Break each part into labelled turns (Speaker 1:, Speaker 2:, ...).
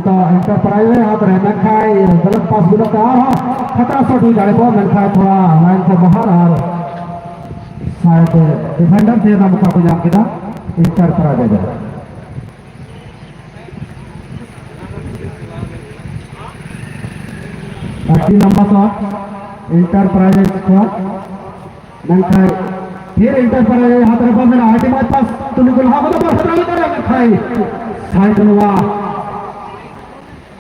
Speaker 1: तो इंटरप्राइज में हाथ रहना खाए गलत पास गुना का खतरा शॉट हुई जाने को मैं खाए थोड़ा लाइन से बाहर और शायद डिफेंडर थे ना मुका को जाम किया इंटरप्राइज है अट्टी नंबर तो इंटरप्राइज को मैं खाए फिर इंटरप्राइज हाथ रखा मेरा आर्टी मैच पास तुम गुल हाँ मतलब खतरा हुई जाने मैं खाए शायद हुआ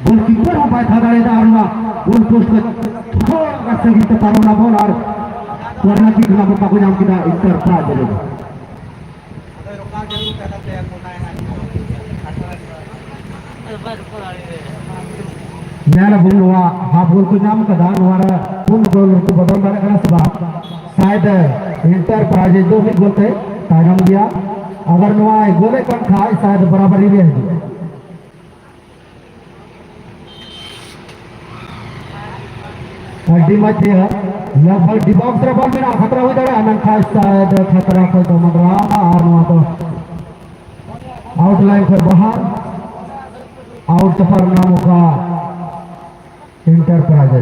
Speaker 1: गोलकीपर हो पाया था दारेदार हुआ गोल पोस्ट को थोड़ा से हिट पारो ना बोल और कोरना की खिलाफ पाको नाम की इंटरप्राइज चलेगा मैं बोल हुआ हाफ गोल को नाम का दान हमारा पूर्ण गोल को बदल दाने का सबब शायद इंटरप्राइज दो भी गोल थे तागम दिया अगर नुआ गोले कम खाए शायद बराबरी भी है डी मध्य लगभग डिबॉक्स रे बॉल में खतरा हुई दड़े अनंत खास शायद खतरा को तो मगरा और वहां तो आउटलाइन पर बाहर आउट पर नाम का इंटरप्राइज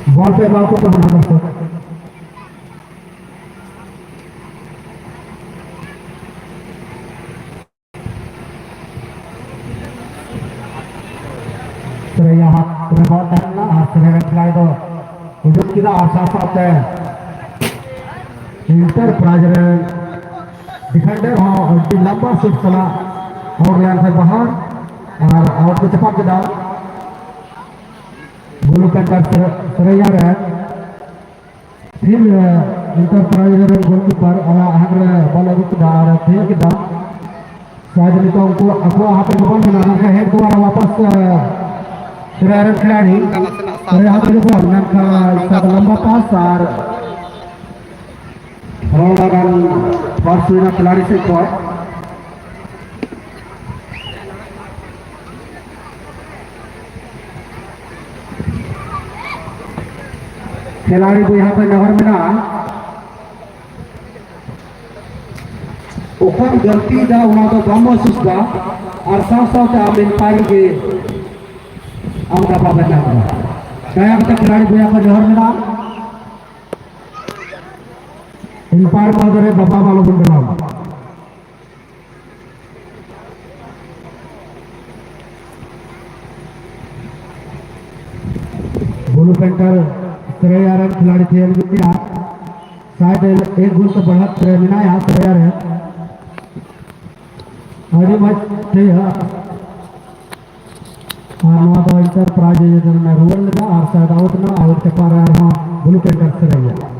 Speaker 1: बॉल पे बाल को पकड़ना पड़ता यहाँ बहुत धरना आश्रय खिलाड़ी तो हुजूर की साथ है इंटरप्राइज डिफेंडर हो और लंबा शूट चला और लाइन से बाहर और आउट को चपक के डाल गोलू कंटर सरैया रहे फिर इंटरप्राइज गोलकीपर हर बॉल रुक डाल थे कि डाल शायद नहीं तो उनको अगवा हाथ में बॉल बनाना है हेड दोबारा वापस खिलाड़ी अरे हाथ में बॉल ना का लंबा पास और थोड़ा रन पास हुआ खिलाड़ी से पर खिलाड़ी को यहाँ पे नगर में ना ऊपर गलती दा वहाँ तो कम महसूस दा और साथ साथ आप इंपायर के आउट आप बचा क्या तक खिलाड़ी को यहाँ पर नगर में ना इंपायर महोदय बाबा वालों को बनाओ गोलू पेंटर श्रेया रन खिलाड़ी थे शायद एक गोल तो बढ़त मिना यहाँ श्रेया है अभी मैच थे और इंटरप्राइज में रूल लगा और शायद आउट ना आउट के पा रहा है गोलू पेंटर श्रेया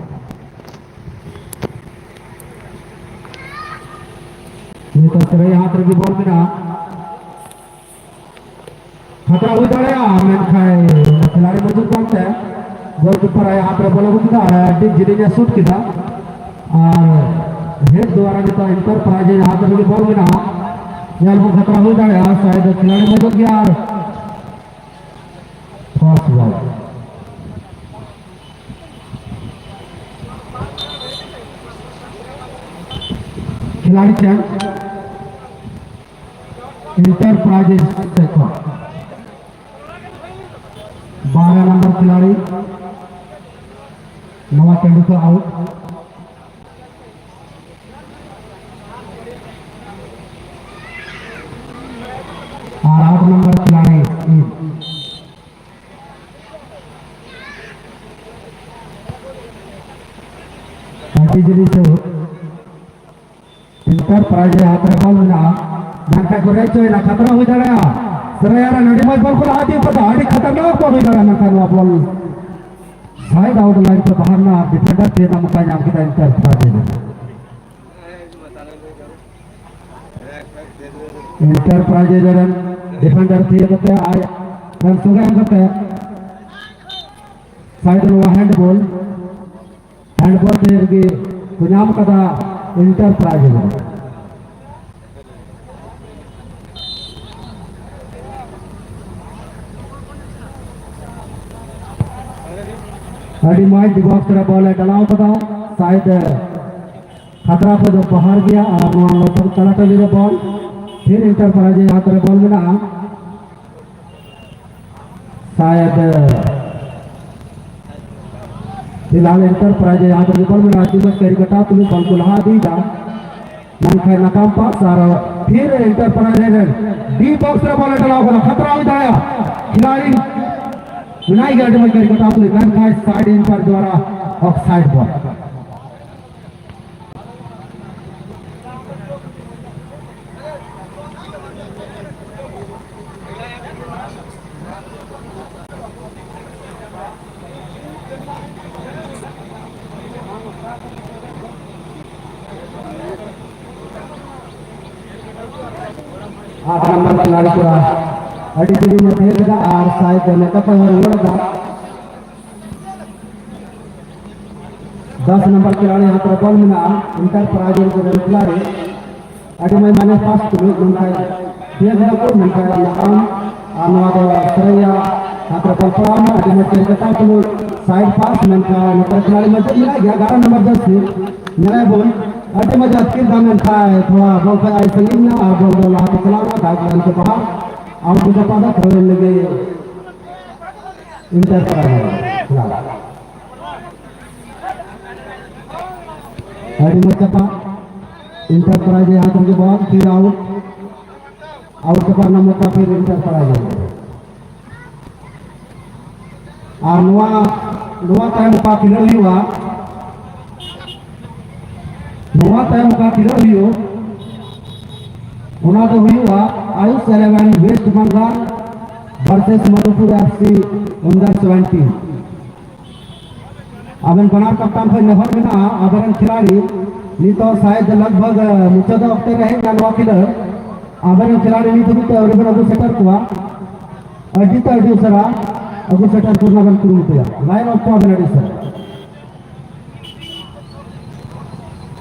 Speaker 1: ये तो श्रेया हाथ की बॉल में ना खतरा हुई दौड़ेगा मैंने खाए खिलाड़ी मौजूद पहुंचते हैं गोलकीपर आया हाथ में बोला बुझा डिप जिले ने शूट किया और हेड द्वारा जो तो इंटरप्राइज हाथ में बॉल में ना यार वो खतरा हो जाएगा शायद खिलाड़ी मौजूद गया और फर्स्ट बॉल खिलाड़ी चेंज इंटरप्राइज 12 नंबर खिलाड़ी नवा तेंदुलकर आउट और 8 नंबर खिलाड़ी से इंटरप्राइज हाथ में बॉल मिला नाका को रेचो ना खतरा हो जाएगा श्रेया नडी मत बॉल को आती पता आड़ी खतरनाक बॉल हो जाएगा नाका no ball side out line से बाहर ना डिफेंडर थे ना मुका नाम की इंटरप्राइज रन डिफेंडर थे कहते आए रन सुगम करते साइड नो हैंडबॉल थे कि नाम का इंटरप्राइज अड़ी माइक डिबॉक्स तरह बॉल डलाव कदा शायद खतरा को जो बाहर गया और वहां लोग चला टली रे बॉल फिर इंटर पर जे हाथ रे बॉल मिला शायद फिलहाल इंटर पर जे हाथ रे बॉल मिला टीम के कटा तुम बॉल को लहा दी जा मन खाए नाकाम पास और फिर इंटर पर जे डी बॉक्स रे बॉल डलाव कदा खतरा हो जाया खिलाड़ी विनाई गाड़ी में कर कटा तुम मन खाए साइड इंटर द्वारा ऑफसाइड बॉल आठ नंबर खिलाड़ी पूरा अड़ी में फेंक और शायद मेकअप उड़ा 10 नंबर खिलाड़ी यहाँ पर बॉल मिला इंटर प्राइज के खिलाड़ी अड़ी में मैंने पास को मनका फेंक को मनका नाम अनुवाद सरैया यहाँ पर बॉल पड़ा है अड़ी में करकटा को साइड पास मनका नंबर खिलाड़ी में मिला गया 11 नंबर 10 से मेरा बॉल अटे मजा स्किल दामन खाए थोड़ा बॉल का आई संगीन ना और बॉल हाथ चलाना ताकि उनके बाहर आउट हो जाता था थोड़े लगे इंटर पर अड़ी मचपा इंटर पर आए हाथ के बॉल फिर आउट के पर नंबर का फिर इंटर पर आए और नुआ टाइम का खिलाड़ी हुआ नवा टाइम का खिलाड़ी हो उना तो हुआ Ayush 11 West Bengal versus Madhupur FC under 17 अबन बनार कप्तान पर नफर बिना अबरन खिलाड़ी नी तो शायद लगभग मुचदा वक्त रहे नवा खिलर अबरन खिलाड़ी नी तो रिबन अगु सेटर कुआ अजीत अडूसरा अगु सेटर टूर्नामेंट शुरू किया लाइन ऑफ अबन सर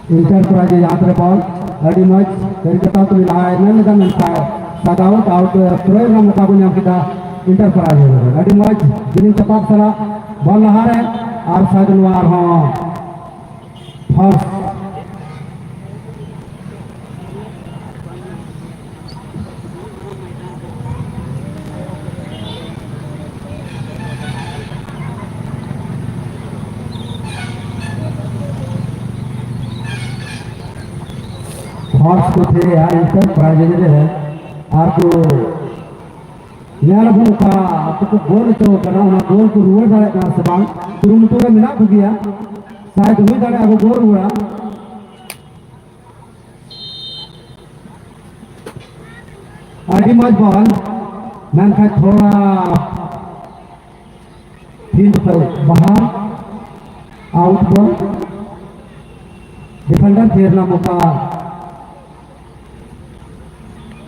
Speaker 1: इंटर प्राइज यात्रा बॉल अड़ी मैच करकटा तो मिला है नन दन का सदाउट आउट प्रोयर ना मुकाबले हम किदा इंटर प्राइज अड़ी मैच जिन चपाक सला बॉल लहा रहे और साइडनवार हां फर्स्ट हॉर्स को थे यार इंटर प्राइज है आपको यार वो का आपको गोल तो करना ना गोल को रुआ जाए ना सबान तुरंत तो मिला हो गया शायद हुई जाए आपको गोल हुआ आगे मैच बॉल मैन का थोड़ा फील्ड पर बाहर आउट बॉल डिफेंडर फेरना मौका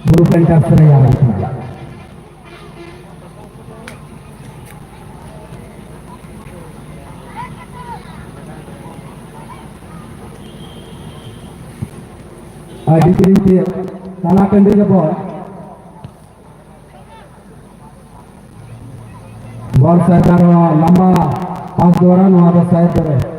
Speaker 1: ग्रुप एंटर से आ रहा है आदि के ताला कंडे के बॉल सरकार लंबा पास दौरान वहां पर शायद करे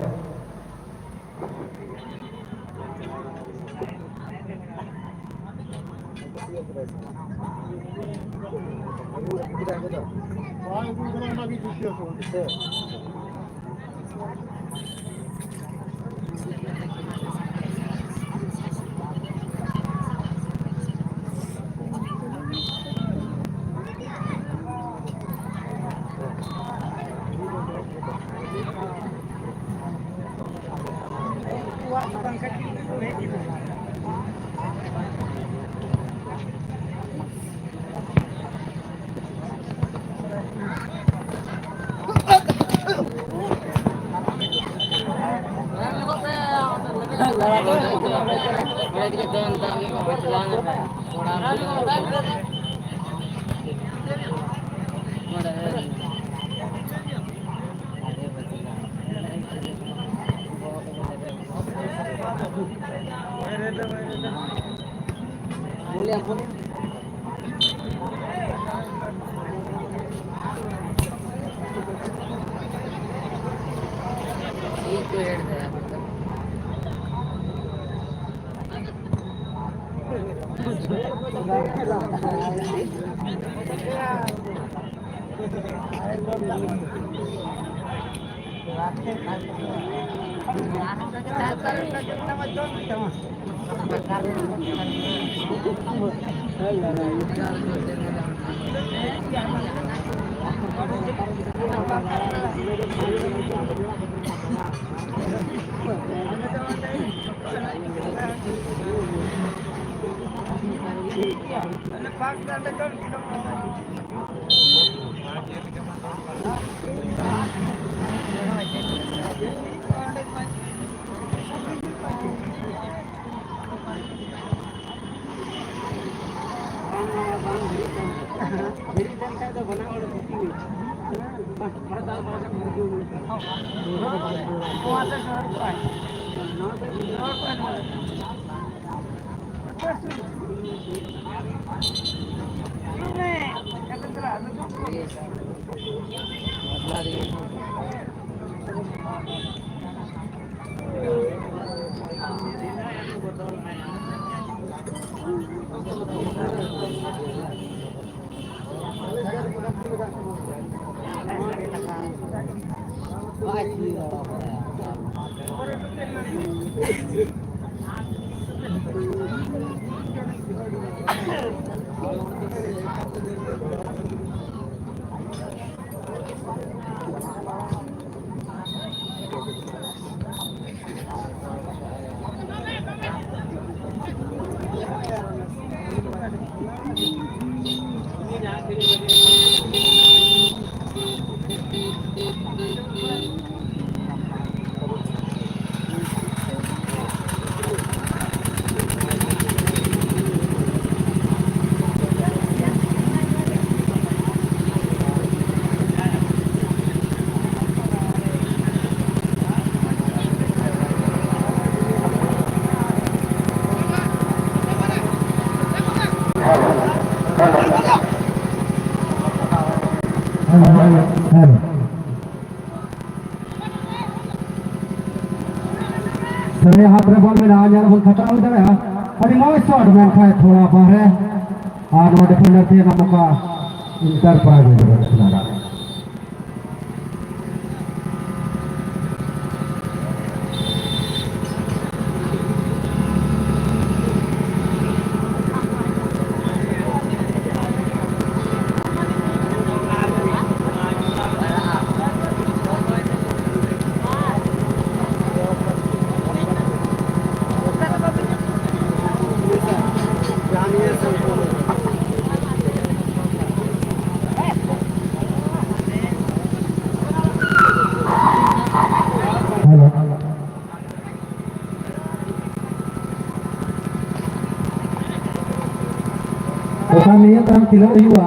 Speaker 1: सर यहाँ पर बॉल में आज यार खतरा हो जाएगा अभी मौज शॉट मैन का थोड़ा बाहर है और वो डिफेंडर थे ना मौका इंटर पर आ गया खिला हुआ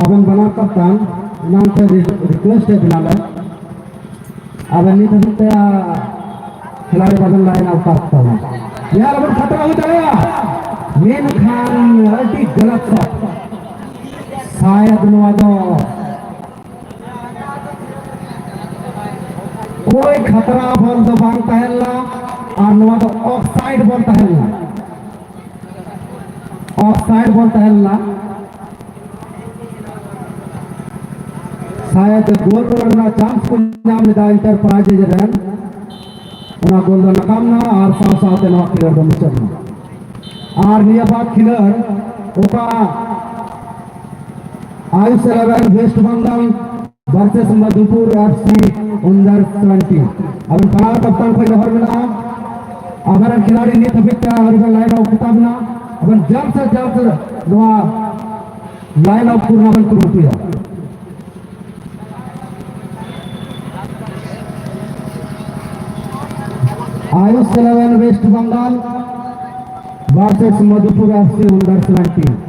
Speaker 1: अबन बना कप्तान नाम से रिक्वेस्ट है बिना अब नहीं तो खिलाड़ी बदल लाइन आउट करता हूँ यार अब खतरा हो जाएगा मेन खान अल्टी गलत शॉट शायद नवादो कोई खतरा बॉल तो बांग तहलना और नवादो ऑफसाइड बॉल तहलना ऑफसाइड बॉल तहलना शायद गोल करना चांस को नाम लेदा इंटरप्राइज जरन उना गोल दो नकामना और साथ साथ नवा खिलर दो मिचरना और निया बात खिलर ओका Ayush 11 West Bengal versus Madhupur FC under 20 अब बड़ा कप्तान को नहर मिला अगर खिलाड़ी ने तबिता और लाइन ऑफ किताबना अब जल्द से जल्द नवा लाइन ऑफ टूर्नामेंट को रुपिया Ayush 11 West Bengal versus Madhupur FC under 20